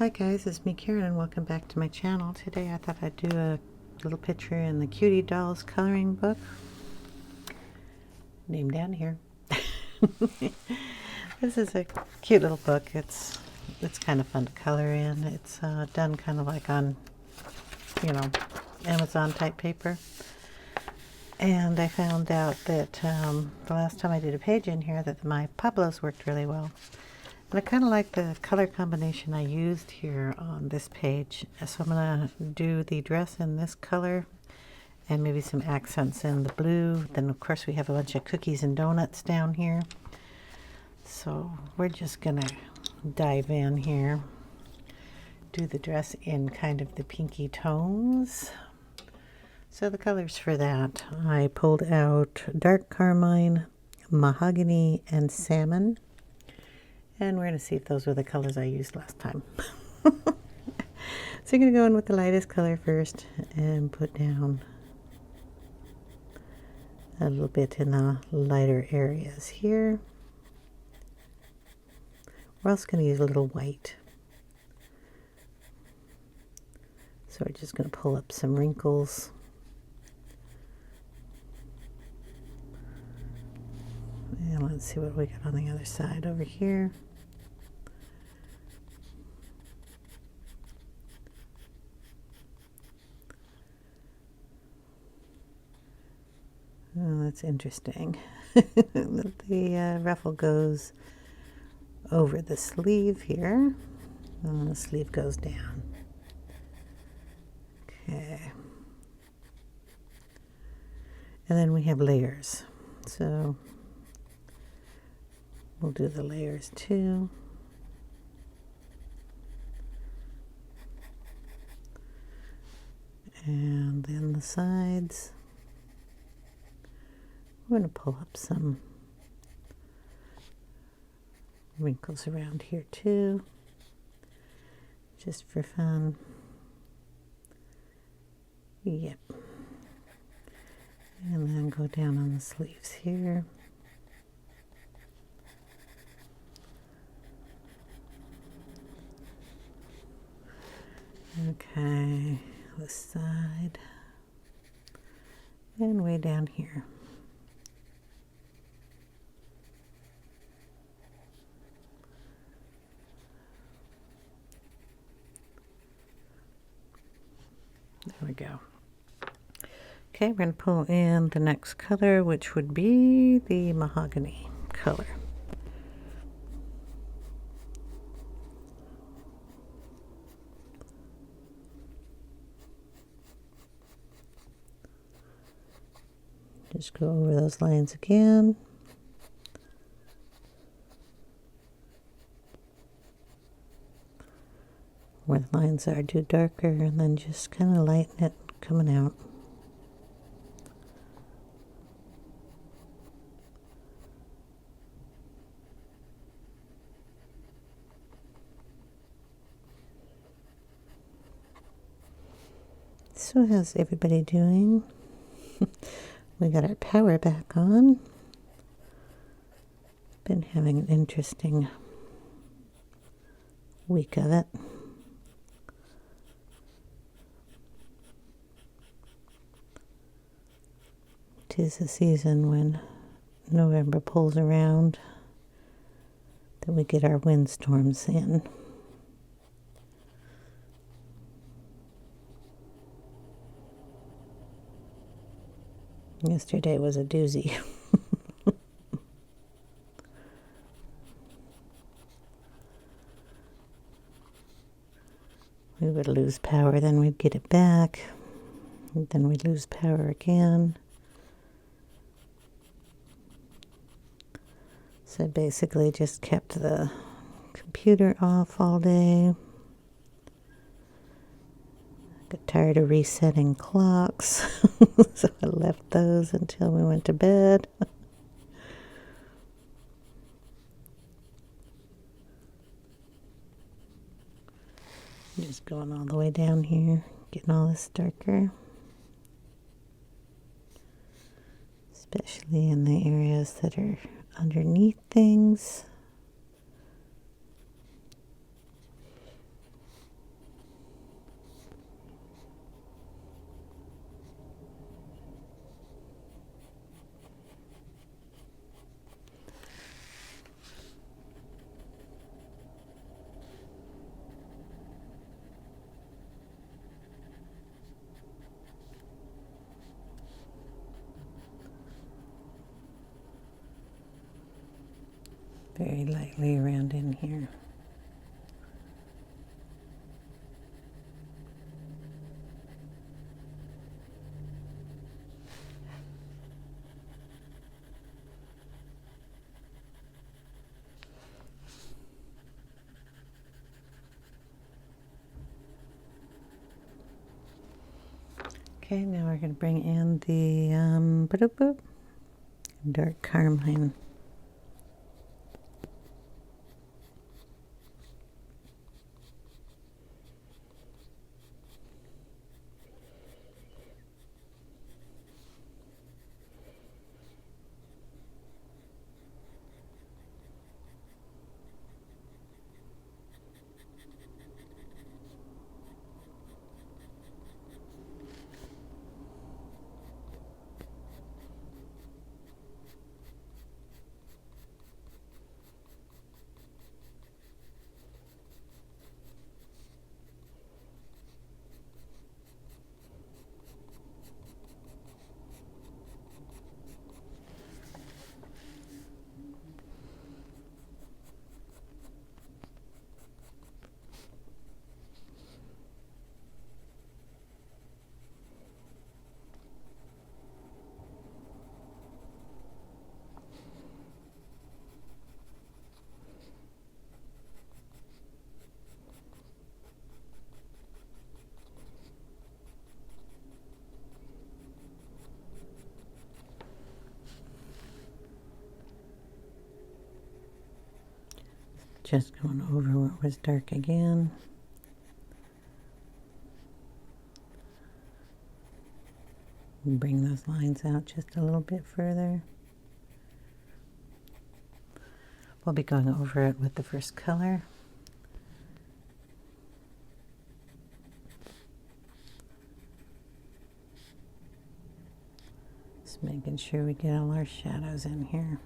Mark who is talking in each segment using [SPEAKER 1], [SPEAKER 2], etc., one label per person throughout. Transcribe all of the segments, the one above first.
[SPEAKER 1] Hi guys, it's me Karen and welcome back to my channel. Today I thought I'd do a little picture in the Cutie Dolls coloring book. Name down here. This is a cute little book. It's kind of fun to color in. It's done kind of like on, Amazon type paper. And I found out that the last time I did a page in here that my Pablos worked really well. And I kind of like the color combination I used here on this page. So I'm going to do the dress in this color and maybe some accents in the blue. Then of course we have a bunch of cookies and donuts down here. So we're just going to dive in here. Do the dress in kind of the pinky tones. So the colors for that, I pulled out dark carmine, mahogany, and salmon. And we're going to see if those were the colors I used last time. So you're going to go in with the lightest color first and put down a little bit in the lighter areas here. We're also going to use a little white. So we're just going to pull up some wrinkles. And let's see what we got on the other side over here. Oh, that's interesting. The ruffle goes over the sleeve here, and the sleeve goes down. Okay. And then we have layers. So we'll do the layers too. And then the sides. I'm going to pull up some wrinkles around here too, just for fun. Yep. And then go down on the sleeves here. Okay, this side. And way down here. There we go. Okay, we're going to pull in the next color, which would be the mahogany color. Just go over those lines again. Where the lines are, do darker, and then just kind of lighten it coming out. So how's everybody doing? We got our power back on. Been having an interesting week of it. 'Tis the season when November pulls around that we get our windstorms in. Yesterday was a doozy. We would lose power, then we'd get it back, and then we'd lose power again. So basically just kept the computer off all day. Got tired of resetting clocks, so I left those until we went to bed. Just going all the way down here, getting all this darker. Especially in the areas that are underneath things. very lightly around in here. Okay, now we're going to bring in the dark carmine. Just going over what was dark again. Bring those lines out just a little bit further. We'll be going over it with the first color. Just making sure we get all our shadows in here.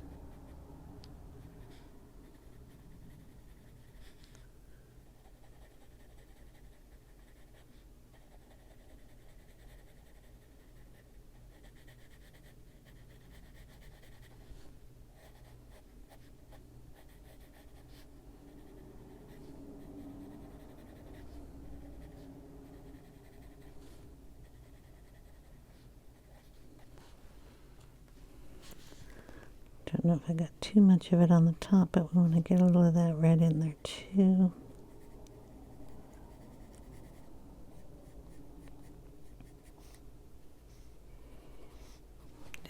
[SPEAKER 1] Don't know if I got too much of it on the top, but we want to get a little of that red in there too.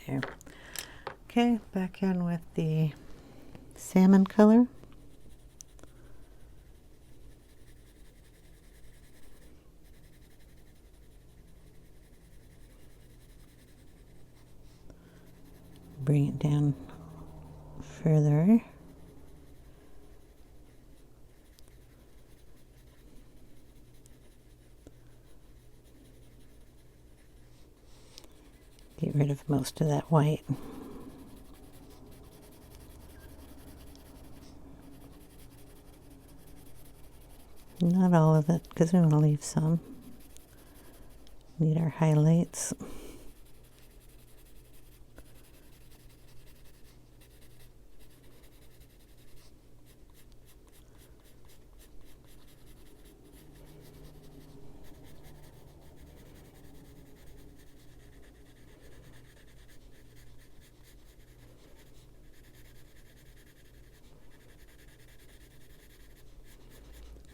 [SPEAKER 1] There. Okay, back in with the salmon color. Bring it down further. Get rid of most of that white. Not all of it, because we want to leave some. Need our highlights.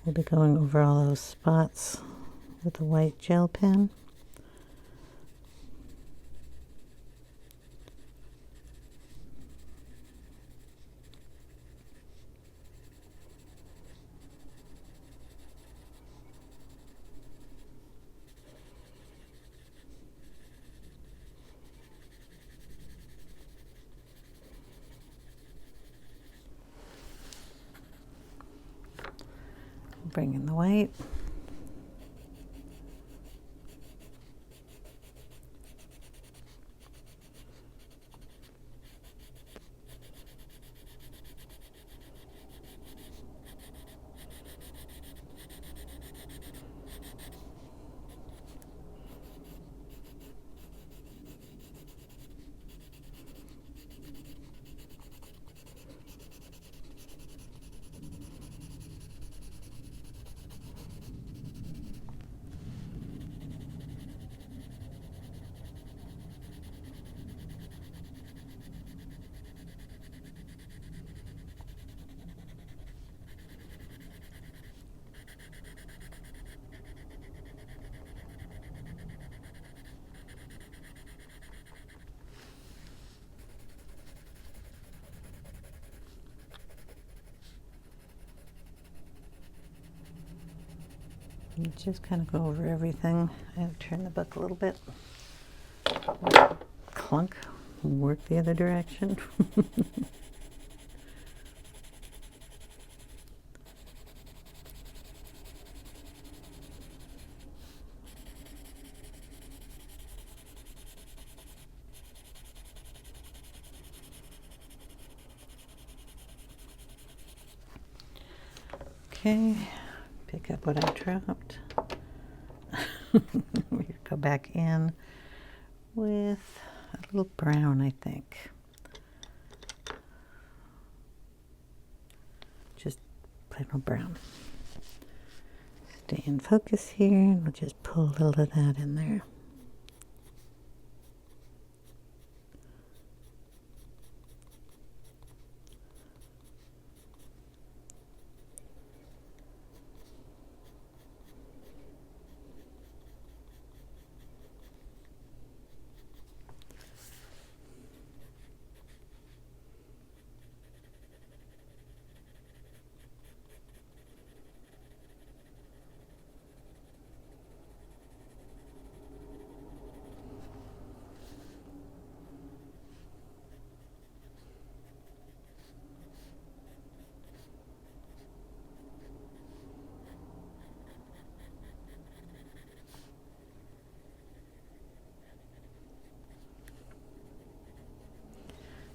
[SPEAKER 1] We'll be going over all those spots with a white gel pen. Bring in the white. And just kind of go over everything. I have to turn the book a little bit. Clunk. Work the other direction. Okay, pick up what I dropped. We go back in with a little brown, I think. Just plain old brown. Stay in focus here, and we'll just pull a little of that in there.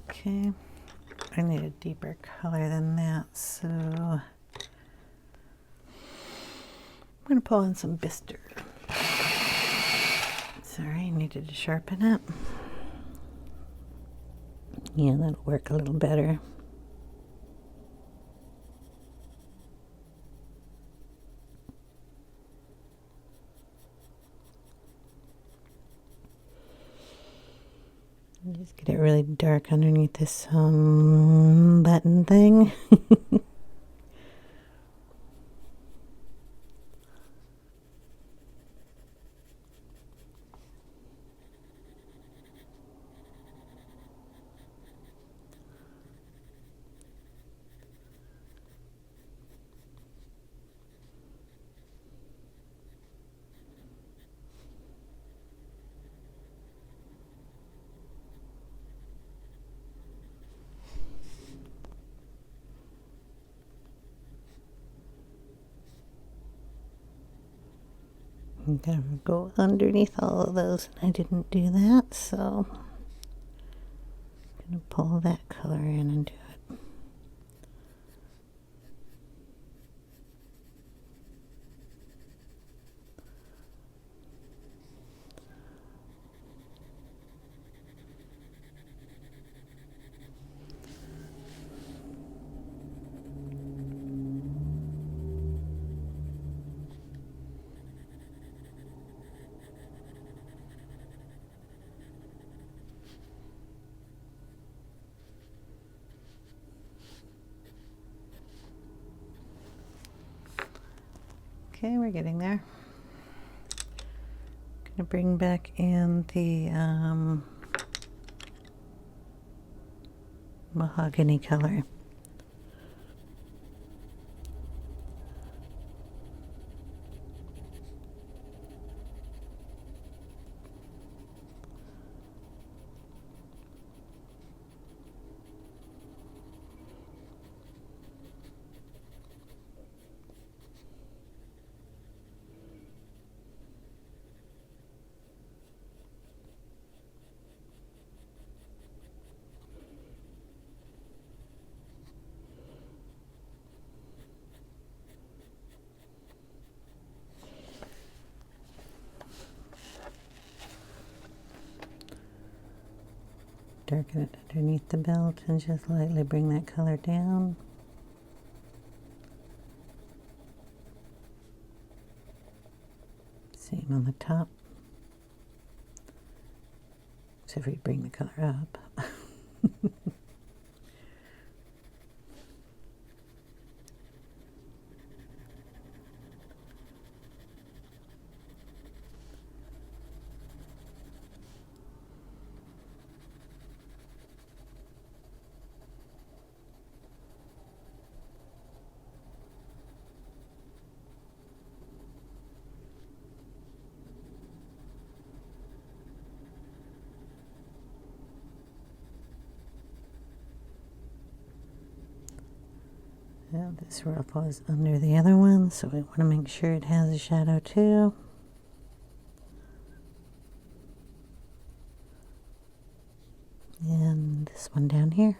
[SPEAKER 1] Okay, I need a deeper color than that, so I'm going to pull in some Bistre. Sorry, I needed to sharpen it. Yeah, that'll work a little better. Just get it really dark underneath this button thing. I'm gonna go underneath all of those, and I didn't do that, so I'm gonna pull that color in and do it. Okay, we're getting there. Gonna bring back in the mahogany color. Darken it underneath the belt and just lightly bring that color down. Same on the top. Except for you bring the color up. Now this ruffle is under the other one, so we want to make sure it has a shadow too. And this one down here.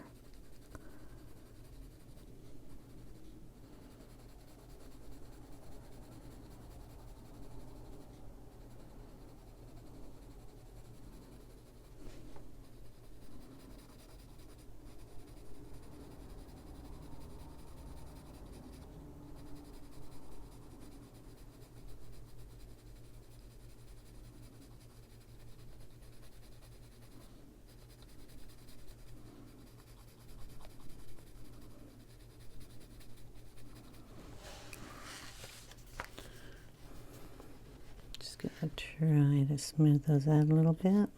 [SPEAKER 1] Just gonna try to smooth those out a little bit.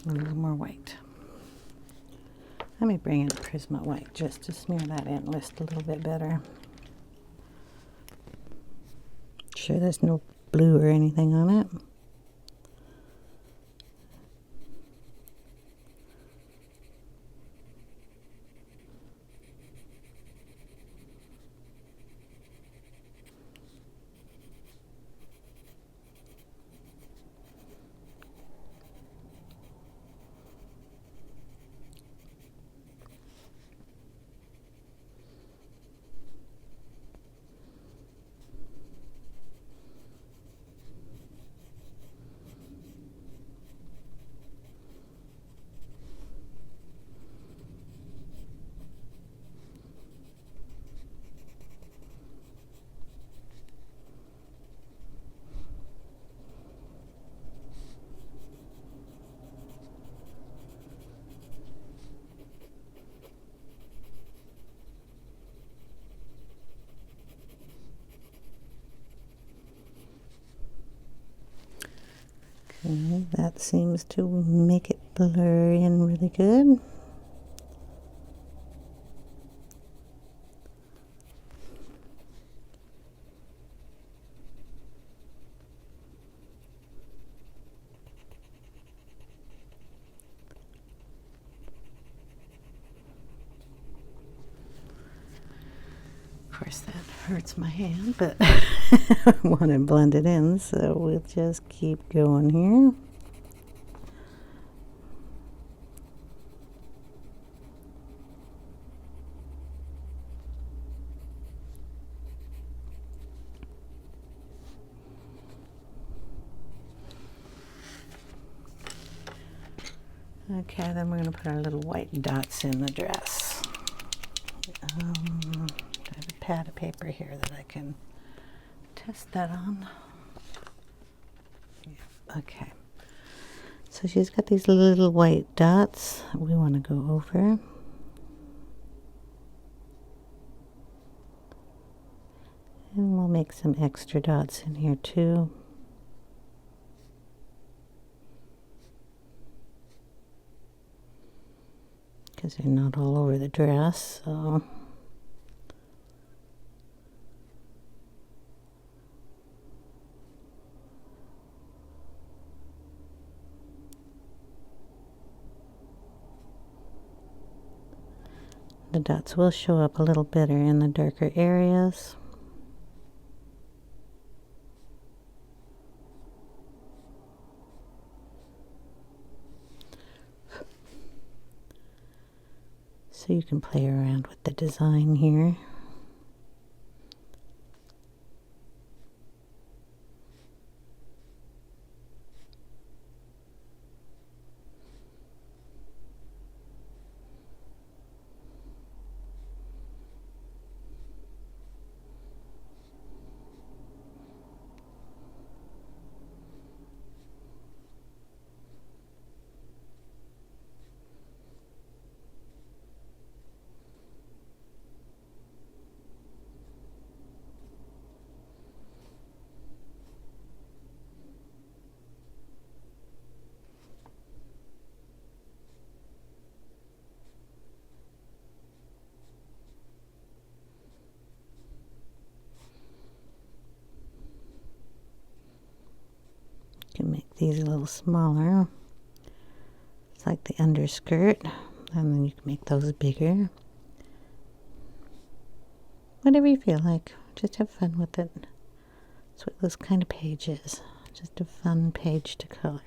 [SPEAKER 1] A little more white. Let me bring in Prisma white just to smear that in just a little bit better. Sure there's no blue or anything on it. Okay, that seems to make it blur in really good. Of course that hurts my hand, but I want to blend it in, so we'll just keep going here. Okay, then we're going to put our little white dots in the dress. I have a pad of paper here that I can test that on. Yeah, okay. So she's got these little white dots we want to go over. And we'll make some extra dots in here too. Because they're not all over the dress, so. The dots will show up a little better in the darker areas. So you can play around with the design here. these a little smaller. It's like the underskirt, and then you can make those bigger. Whatever you feel like, just have fun with it. That's what this kind of page is, just a fun page to color.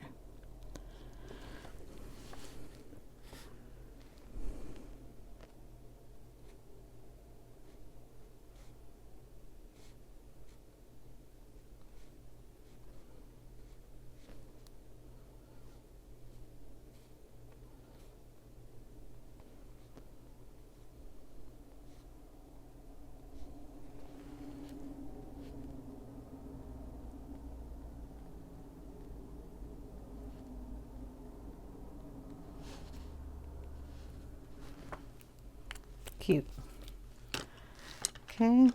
[SPEAKER 1] Cute. Okay,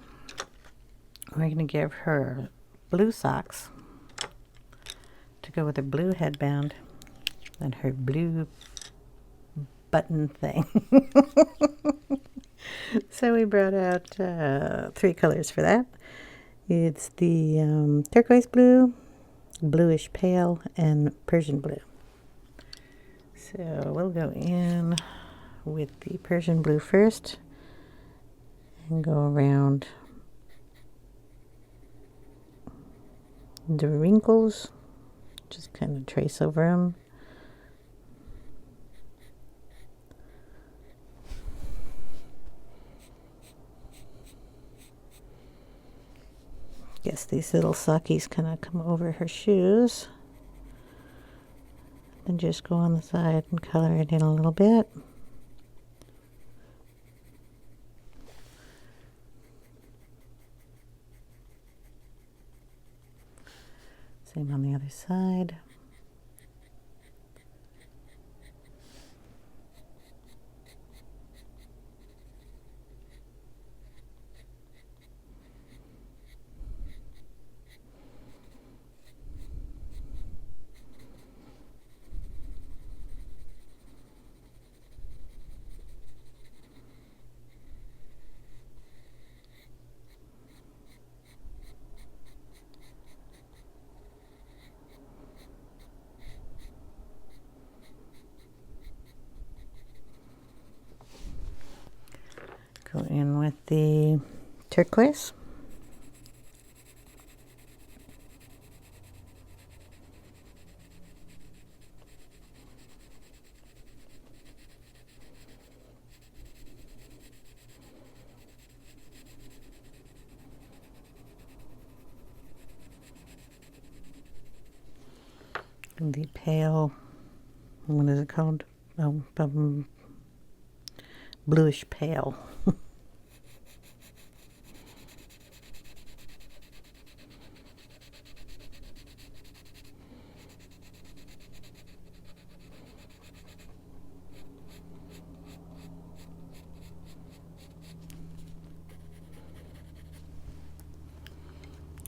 [SPEAKER 1] we're going to give her blue socks to go with her blue headband and her blue button thing. So we brought out 3 colors for that. It's the turquoise blue, bluish pale, and Persian blue. So we'll go in with the Persian blue first and go around the wrinkles, just kind of trace over them. Guess these little sockies kind of come over her shoes. Then just go on the side and color it in a little bit. Same on the other side. Go in with the turquoise. And the pale, what is it called? Bluish pale.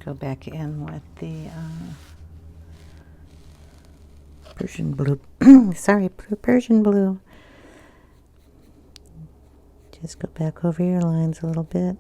[SPEAKER 1] Go back in with the Prussian blue. Sorry, Persian blue. Just go back over your lines a little bit.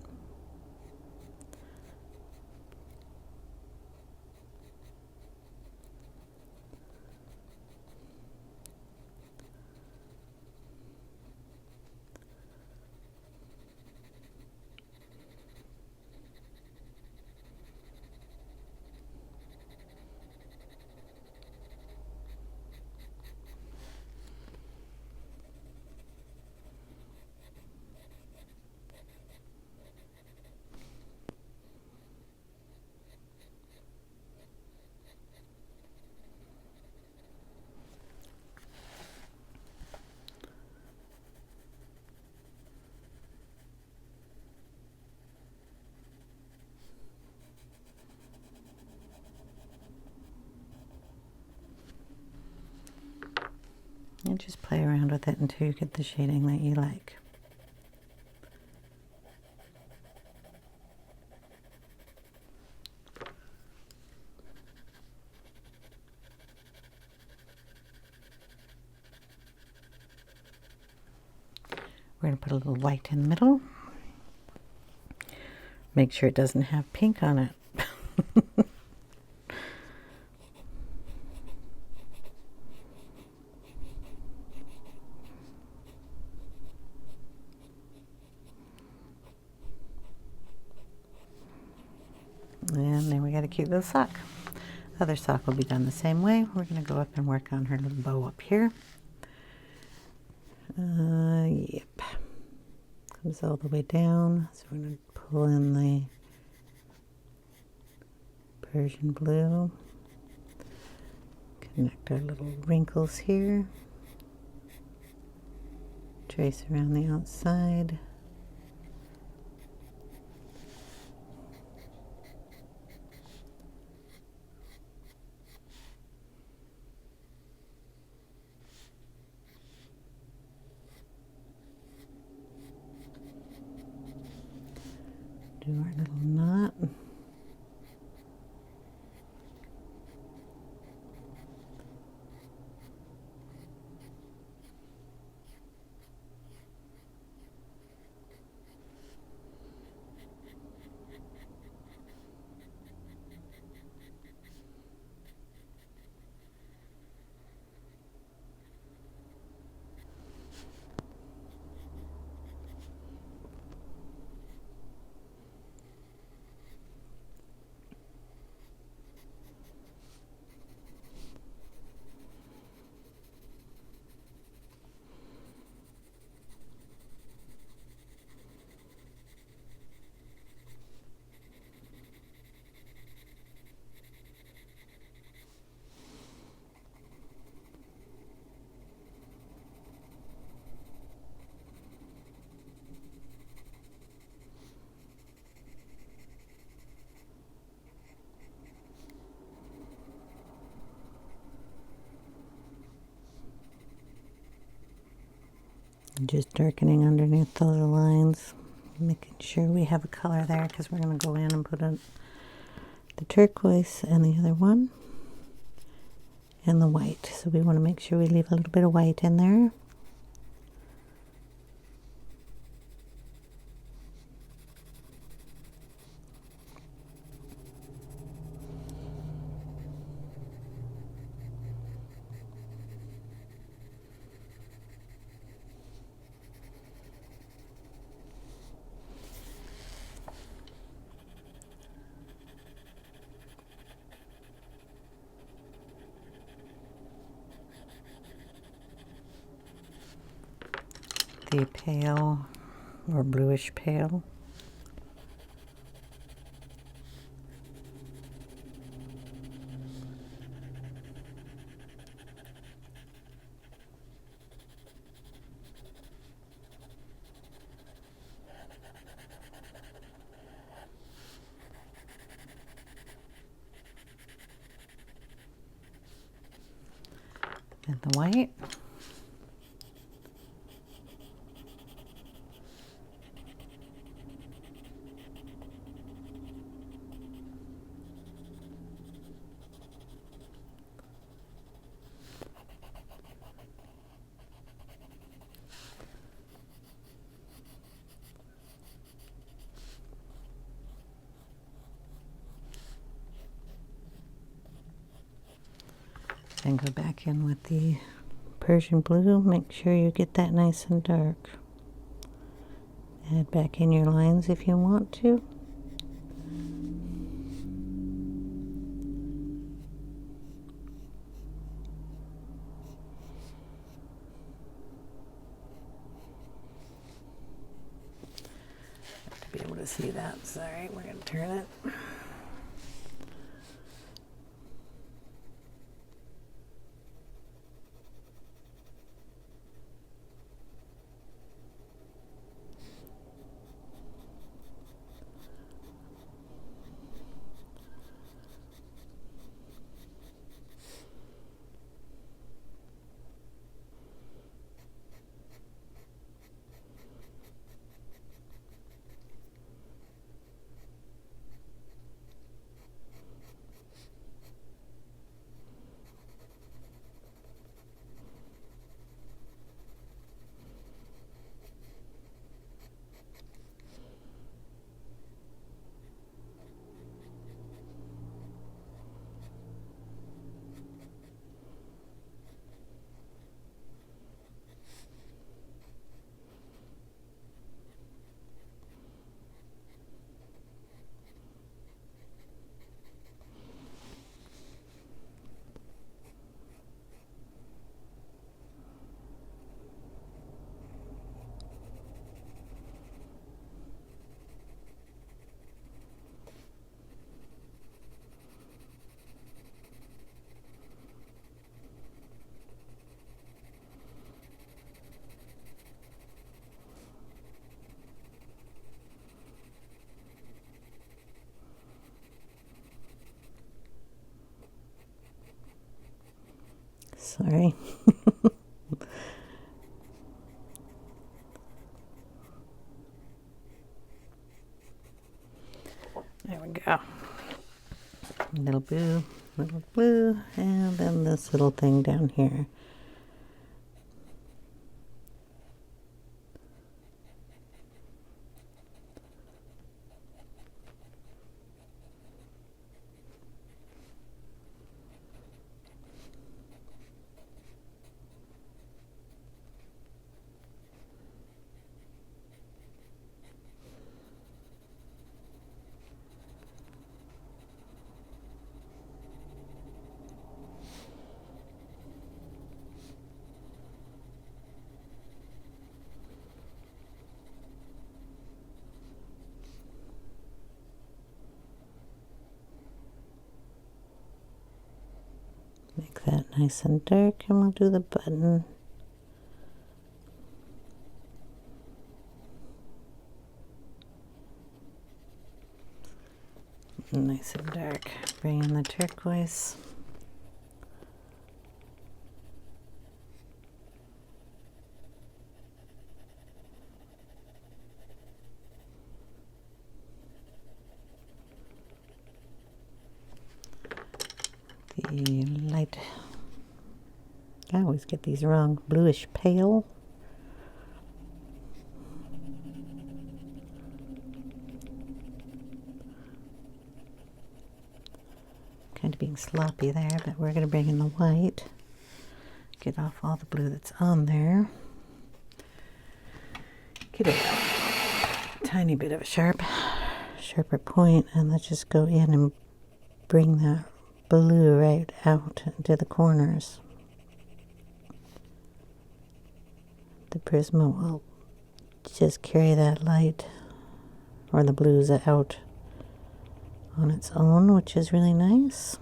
[SPEAKER 1] And just play around with it until you get the shading that you like. We're going to put a little white in the middle. Make sure it doesn't have pink on it. then we got a cute little sock. Other sock will be done the same way. We're going to go up and work on her little bow up here. Yep. Comes all the way down. So we're going to pull in the Persian blue. Connect our little wrinkles here. Trace around the outside. Do our little knot. Just darkening underneath the little lines, making sure we have a color there because we're going to go in and put in the turquoise and the other one and the white. So we want to make sure we leave a little bit of white in there. The pale or bluish pale. And the white. Then go back in with the Persian blue. Make sure you get that nice and dark. Add back in your lines if you want to. To be able to see that, sorry, we're going to turn it. Sorry. There we go. Little blue, and then this little thing down here. Make that nice and dark, and we'll do the button. Nice and dark. Bring in the turquoise. The light, I always get these wrong, bluish pale. Kind of being sloppy there, but we're going to bring in the white. Get off all the blue that's on there. Get a tiny bit of a sharper point, and let's just go in and bring that blue right out into the corners. The Prisma will just carry that light or the blues out on its own, which is really nice.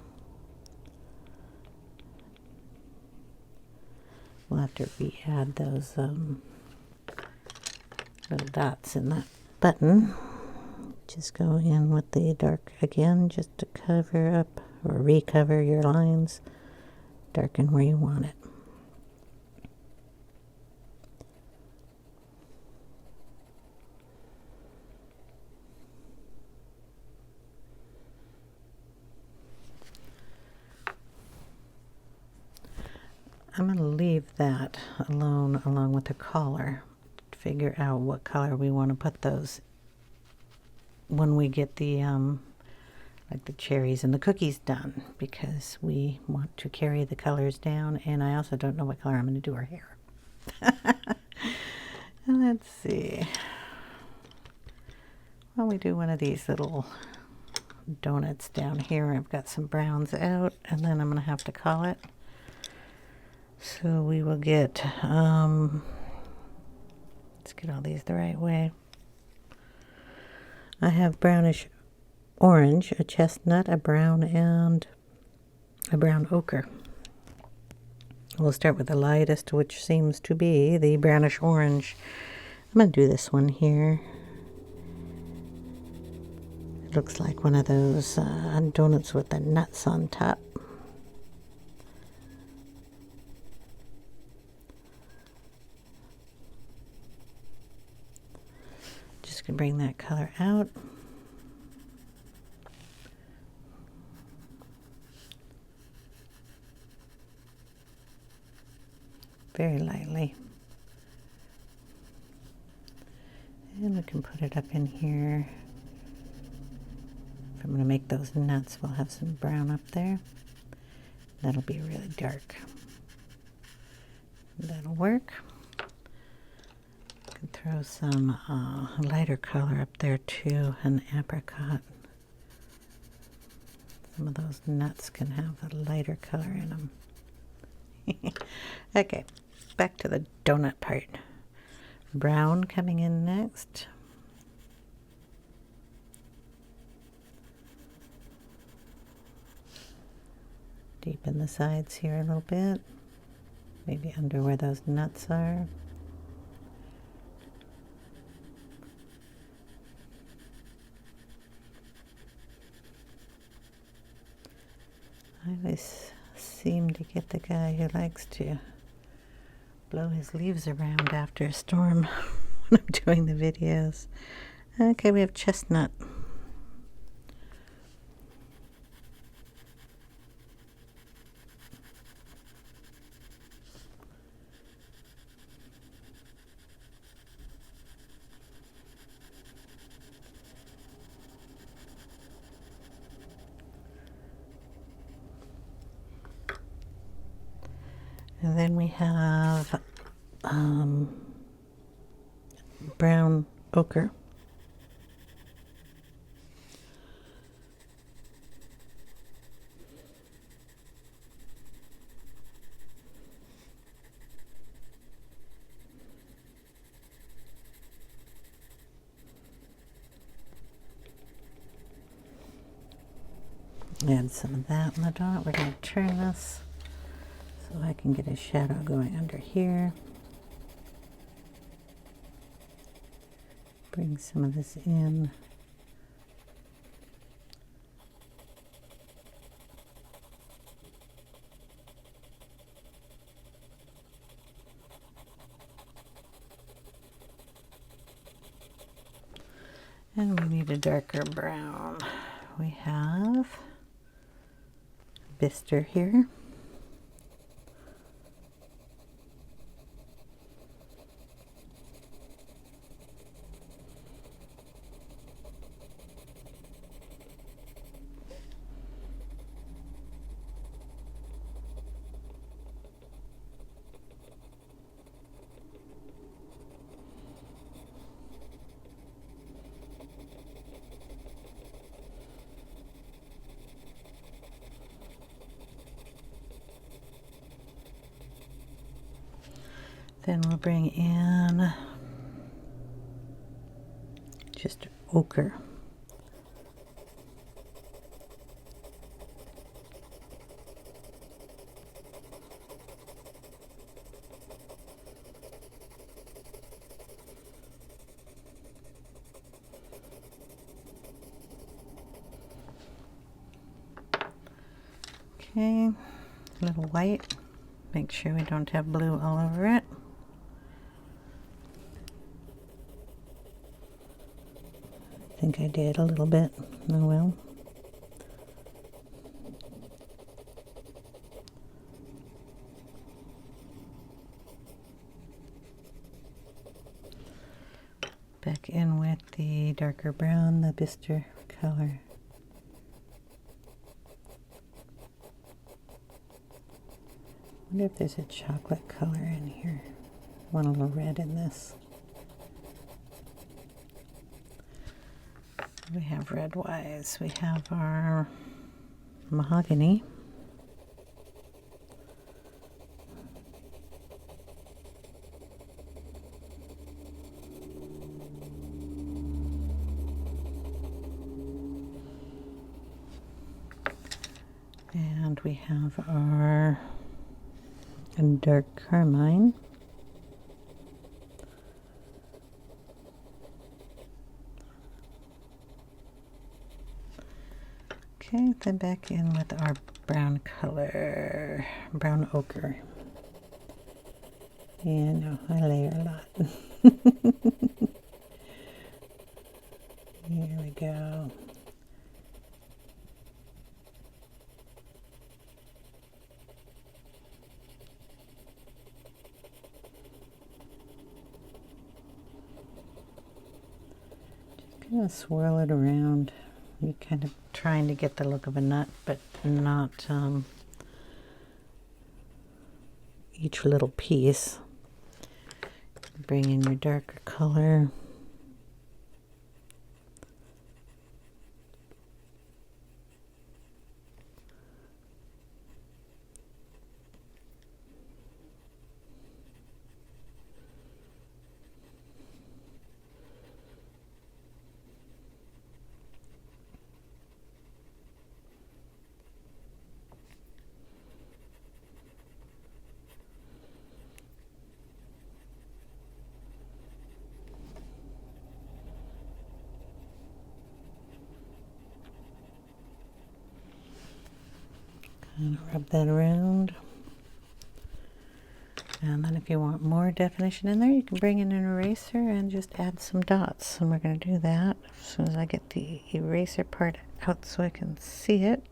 [SPEAKER 1] We'll have to re-add those little dots in that button. Just go in with the dark again, just to cover up or recover your lines, darken where you want it. I'm going to leave that alone along with the collar. Figure out what color we want to put those when we get the like the cherries and the cookies done, because we want to carry the colors down, and I also don't know what color I'm going to do her hair. Let's see. Well, we do one of these little donuts down here. I've got some browns out, and then I'm going to have to call it. So we will get, let's get all these the right way. I have brownish orange, a chestnut, a brown, and a brown ochre. We'll start with the lightest, which seems to be the brownish orange. I'm going to do this one here. It looks like one of those donuts with the nuts on top. Just going to bring that color out. Very lightly. And we can put it up in here. If I'm going to make those nuts, we'll have some brown up there. That'll be really dark. That'll work. Can throw some lighter color up there too, an apricot. Some of those nuts can have a lighter color in them. Okay, back to the donut part. Brown coming in next. Deepen the sides here a little bit, maybe under where those nuts are. I always seem to get the guy who likes to blow his leaves around after a storm when I'm doing the videos. Okay, we have chestnut. And then we have brown ochre. Add some of that in the dot. We're going to turn this so I can get a shadow going under here. Bring some of this in. And we need a darker brown. We have Bistre here. Then we'll bring in just ochre. Okay, a little white. Make sure we don't have blue all over it. I think I did a little bit. Oh well. Back in with the darker brown, the Bistre color. I wonder if there's a chocolate color in here. I want a little red in this. We have red wise. We have our mahogany. And we have our dark carmine. Okay, then back in with our brown color, brown ochre. Yeah, no, I layer a lot. Here we go. Just kind of swirl it around. You're kind of trying to get the look of a nut, but not each little piece. Bring in your darker color. And rub that around. And then if you want more definition in there, you can bring in an eraser and just add some dots. And we're going to do that as soon as I get the eraser part out so I can see it.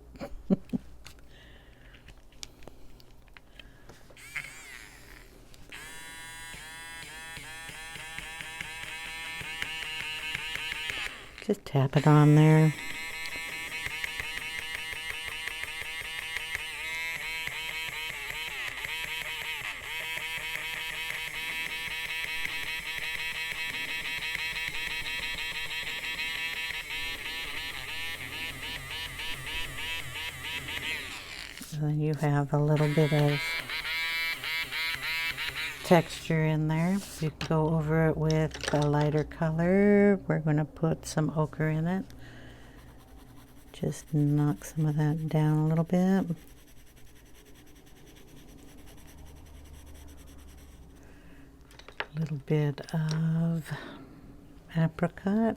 [SPEAKER 1] Just tap it on there. And then you have a little bit of texture in there. You can go over it with a lighter color. We're going to put some ochre in it. Just knock some of that down a little bit. A little bit of apricot.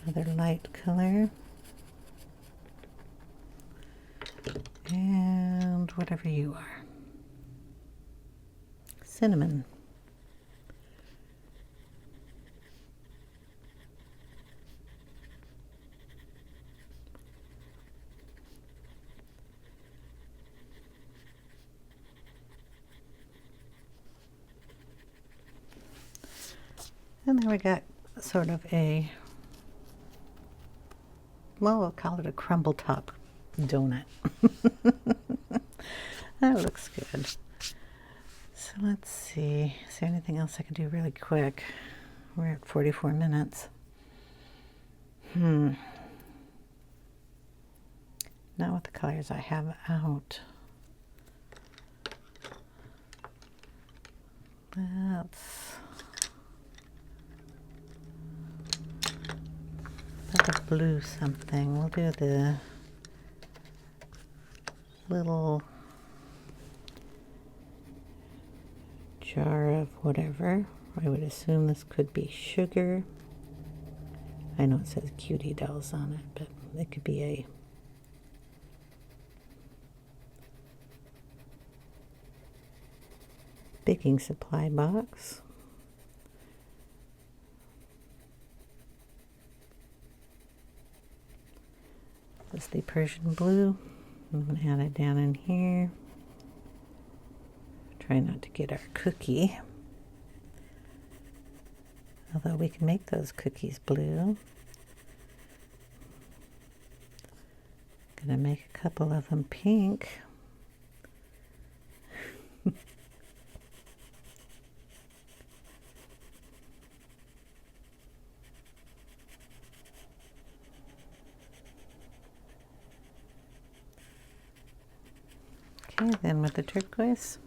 [SPEAKER 1] Another light color. And whatever you are. Cinnamon. And then we got sort of a, well, we'll call it a crumble top donut. That looks good. So let's see, is there anything else I can do really quick? We're at 44 minutes. Not with the colors I have out. That's like a blue something. We'll do the little jar of whatever. I would assume this could be sugar. I know it says Cutie dolls on it, but it could be a baking supply box. This is the Prussian Blue. I'm going to add it down in here. Try not to get our cookie. Although we can make those cookies blue. Gonna make a couple of them pink. Okay, then with the turquoise.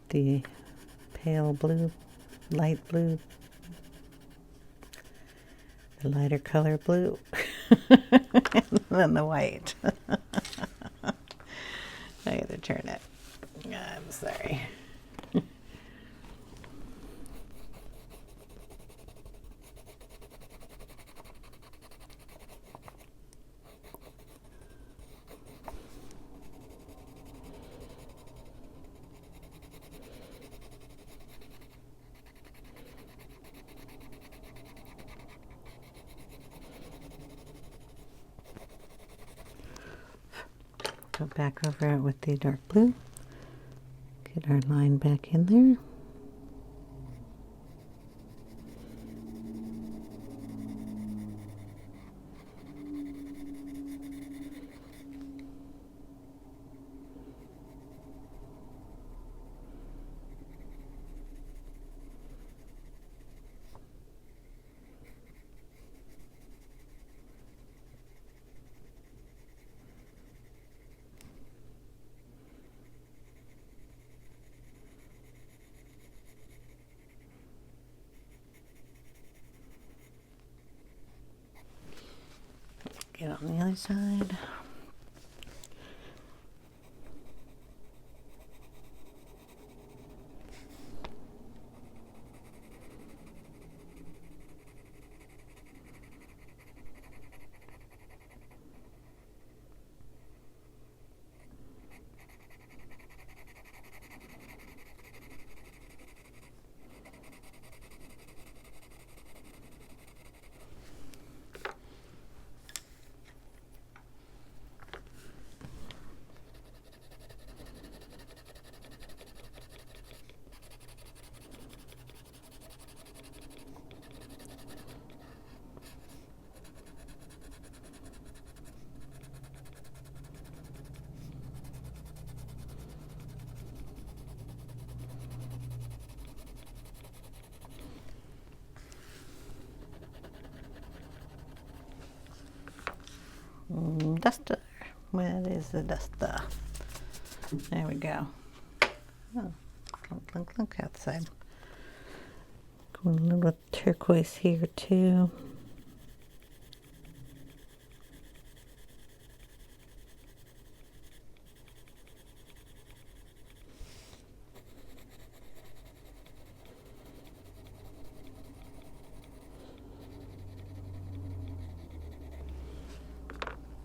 [SPEAKER 1] The pale blue, light blue, the lighter color blue, and then the white. I gotta turn it. I'm sorry. Go back over it with the dark blue. Get our line back in there. get on the other side. Duster. Where is the duster? There we go. Oh, clunk, clunk, clunk outside. Going a little turquoise here too.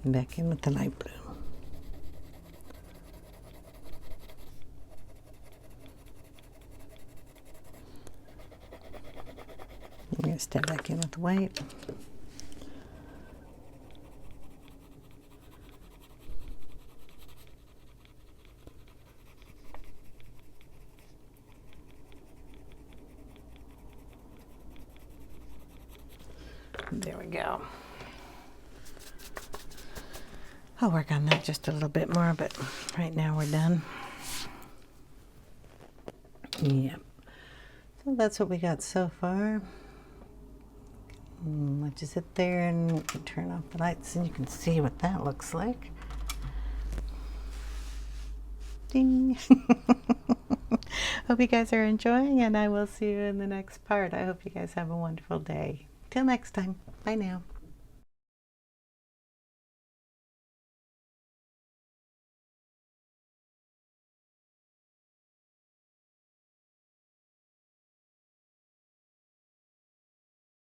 [SPEAKER 1] Back in with the light blue. I'm going to step back in with the white. There we go. I'll work on that just a little bit more, but right now we're done. Yep. So that's what we got so far. Let's just sit there and turn off the lights and you can see what that looks like. Ding! Hope you guys are enjoying, and I will see you in the next part. I hope you guys have a wonderful day. Till next time. Bye now.